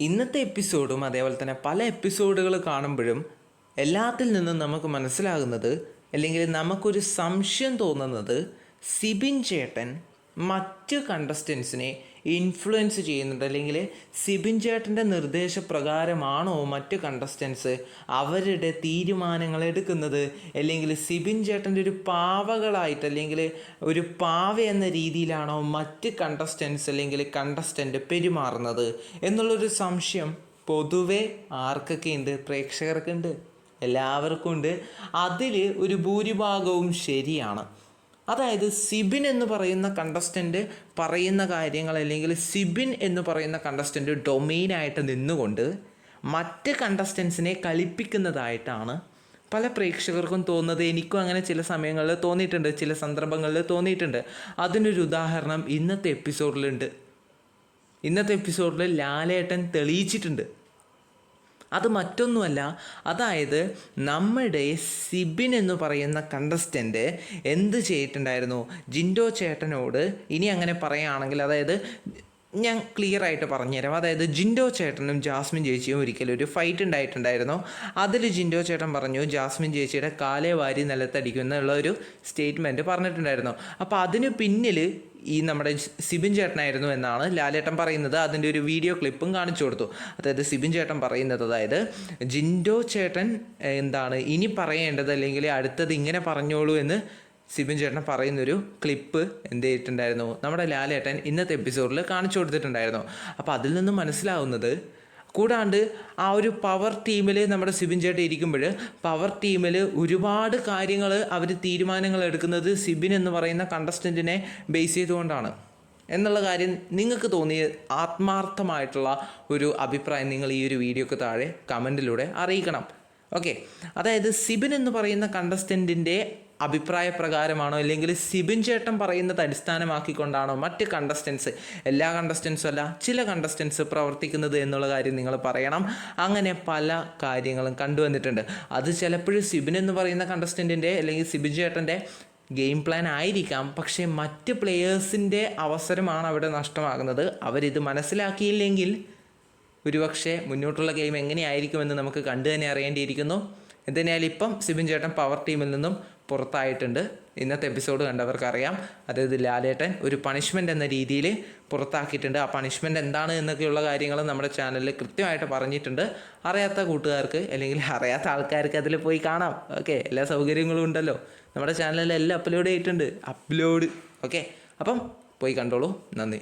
ഇന്നത്തെ എപ്പിസോഡും അതേപോലെ തന്നെ പല എപ്പിസോഡുകൾ കാണുമ്പോഴും എല്ലാത്തിൽ നിന്നും നമുക്ക് മനസ്സിലാകുന്നത് അല്ലെങ്കിൽ നമുക്കൊരു സംശയം തോന്നുന്നത് സിബിൻ ചേട്ടൻ മറ്റ് കണ്ടസ്റ്റൻസിനെ ഇൻഫ്ലുവൻസ് ചെയ്യുന്നുണ്ട്, അല്ലെങ്കിൽ സിബിൻ ചേട്ടൻ്റെ നിർദ്ദേശപ്രകാരമാണോ മറ്റ് കണ്ടസ്റ്റൻസ് അവരുടെ തീരുമാനങ്ങൾ എടുക്കുന്നത്, അല്ലെങ്കിൽ സിബിൻ ചേട്ടൻ്റെ ഒരു പാവകളായിട്ട് അല്ലെങ്കിൽ ഒരു പാവ എന്ന രീതിയിലാണോ മറ്റ് കണ്ടസ്റ്റൻസ് അല്ലെങ്കിൽ കണ്ടസ്റ്റൻ്റ് പെരുമാറുന്നത് എന്നുള്ളൊരു സംശയം പൊതുവെ ആർക്കൊക്കെയുണ്ട്? പ്രേക്ഷകർക്കുണ്ട്, എല്ലാവർക്കും ഉണ്ട്. അതിൽ ഒരു ഭൂരിഭാഗവും ശരിയാണ്. അതായത് സിബിൻ എന്ന് പറയുന്ന കണ്ടസ്റ്റൻ്റ് പറയുന്ന കാര്യങ്ങൾ, അല്ലെങ്കിൽ സിബിൻ എന്ന് പറയുന്ന കണ്ടസ്റ്റൻ്റ് ഡൊമെയിനായിട്ട് നിന്നുകൊണ്ട് മറ്റ് കണ്ടസ്റ്റൻസിനെ കളിപ്പിക്കുന്നതായിട്ടാണ് പല പ്രേക്ഷകർക്കും തോന്നുന്നത്. എനിക്കും അങ്ങനെ ചില സമയങ്ങളിൽ തോന്നിയിട്ടുണ്ട്, ചില സന്ദർഭങ്ങളിൽ തോന്നിയിട്ടുണ്ട്. അതിനൊരു ഉദാഹരണം ഇന്നത്തെ എപ്പിസോഡിലുണ്ട്. ഇന്നത്തെ എപ്പിസോഡിൽ ലാലേട്ടൻ തെളിയിച്ചിട്ടുണ്ട്. അത് മറ്റൊന്നുമല്ല, അതായത് നമ്മുടെ സിബിൻ എന്ന് പറയുന്ന കണ്ടസ്റ്റൻ്റ് എന്ത് ചെയ്തിട്ടുണ്ടായിരുന്നു? ജിൻഡോ ചേട്ടനോട് ഇനി അങ്ങനെ പറയുകയാണെങ്കിൽ, അതായത് ഞാൻ ക്ലിയർ ആയിട്ട് പറഞ്ഞുതരാം. അതായത് ജിൻഡോ ചേട്ടനും ജാസ്മിൻ ചേച്ചിയും ഒരിക്കലും ഒരു ഫൈറ്റ് ഉണ്ടായിട്ടുണ്ടായിരുന്നു. അതിൽ ജിൻഡോ ചേട്ടൻ പറഞ്ഞു ജാസ്മിൻ ചേച്ചിയുടെ കാലേ വാരി നിലത്തടിക്കും എന്നുള്ള ഒരു സ്റ്റേറ്റ്മെൻറ്റ് പറഞ്ഞിട്ടുണ്ടായിരുന്നു. അപ്പോൾ അതിന് പിന്നിൽ ഈ നമ്മുടെ സിബിൻ ചേട്ടനായിരുന്നു എന്നാണ് ലാലേട്ടൻ പറയുന്നത്. അതിൻ്റെ ഒരു വീഡിയോ ക്ലിപ്പും കാണിച്ചു കൊടുത്തു. അതായത് സിബിൻ ചേട്ടൻ പറയുന്നത്, അതായത് ജിൻഡോ ചേട്ടൻ എന്താണ് ഇനി പറയേണ്ടത്, അല്ലെങ്കിൽ അടുത്തത് ഇങ്ങനെ പറഞ്ഞോളൂ എന്ന് സിബിൻ ചേട്ടൻ പറയുന്നൊരു ക്ലിപ്പ് എന്ത് ചെയ്തിട്ടുണ്ടായിരുന്നു? നമ്മുടെ ലാലേട്ടൻ ഇന്നത്തെ എപ്പിസോഡിൽ കാണിച്ചു കൊടുത്തിട്ടുണ്ടായിരുന്നു. അപ്പോൾ അതിൽ നിന്നും മനസ്സിലാവുന്നത്, കൂടാണ്ട് ആ ഒരു പവർ ടീമിൽ നമ്മുടെ സിബിൻ ചേട്ടൻ ഇരിക്കുമ്പോൾ പവർ ടീമിൽ ഒരുപാട് കാര്യങ്ങൾ അവർ തീരുമാനങ്ങൾ എടുക്കുന്നത് സിബിൻ എന്ന് പറയുന്ന കണ്ടസ്റ്റൻറ്റിനെ ബേസ് ചെയ്തുകൊണ്ടാണ് എന്നുള്ള കാര്യം നിങ്ങൾക്ക് തോന്നിയ ആത്മാർത്ഥമായിട്ടുള്ള ഒരു അഭിപ്രായം നിങ്ങൾ ഈ ഒരു വീഡിയോക്ക് താഴെ കമൻറ്റിലൂടെ അറിയിക്കണം. ഓക്കെ, അതായത് സിബിൻ എന്ന് പറയുന്ന കണ്ടസ്റ്റൻറ്റിൻ്റെ അഭിപ്രായ പ്രകാരമാണോ, അല്ലെങ്കിൽ സിബിൻ ചേട്ടൻ പറയുന്നത് അടിസ്ഥാനമാക്കിക്കൊണ്ടാണോ മറ്റ് കണ്ടസ്റ്റൻസ്, എല്ലാ കണ്ടസ്റ്റൻസും അല്ല ചില കണ്ടസ്റ്റൻസ് പ്രവർത്തിക്കുന്നത് എന്നുള്ള കാര്യം നിങ്ങൾ പറയണം. അങ്ങനെ പല കാര്യങ്ങളും കണ്ടുവന്നിട്ടുണ്ട്. അത് ചിലപ്പോഴും സിബിൻ എന്ന് പറയുന്ന കണ്ടസ്റ്റൻറ്റിൻ്റെ അല്ലെങ്കിൽ സിബിൻ ചേട്ടൻ്റെ ഗെയിം പ്ലാൻ ആയിരിക്കാം, പക്ഷേ മറ്റ് പ്ലെയേഴ്സിൻ്റെ അവസരമാണ് അവിടെ നഷ്ടമാകുന്നത്. അവരിത് മനസ്സിലാക്കിയില്ലെങ്കിൽ ഒരുപക്ഷെ മുന്നോട്ടുള്ള ഗെയിം എങ്ങനെയായിരിക്കുമെന്ന് നമുക്ക് കണ്ടു തന്നെ അറിയേണ്ടിയിരിക്കുന്നു. എന്തിനായാലും ഇപ്പം സിബിൻ ചേട്ടൻ പവർ ടീമിൽ നിന്നും പുറത്തായിട്ടുണ്ട്. ഇന്നത്തെ എപ്പിസോഡ് കണ്ടവർക്കറിയാം. അതായത് ലാലേട്ടൻ ഒരു പണിഷ്മെൻ്റ് എന്ന രീതിയിൽ പുറത്താക്കിയിട്ടുണ്ട്. ആ പണിഷ്മെൻ്റ് എന്താണ് എന്നൊക്കെയുള്ള കാര്യങ്ങൾ നമ്മുടെ ചാനലിൽ കൃത്യമായിട്ട് പറഞ്ഞിട്ടുണ്ട്. അറിയാത്ത കൂട്ടുകാർക്ക് അല്ലെങ്കിൽ അറിയാത്ത ആൾക്കാർക്ക് അതിൽ പോയി കാണാം. ഓക്കെ, എല്ലാ സൗകര്യങ്ങളും ഉണ്ടല്ലോ നമ്മുടെ ചാനലിൽ, എല്ലാം അപ്ലോഡ് ചെയ്തിട്ടുണ്ട്. ഓക്കെ, അപ്പം പോയി കണ്ടോളൂ. നന്ദി.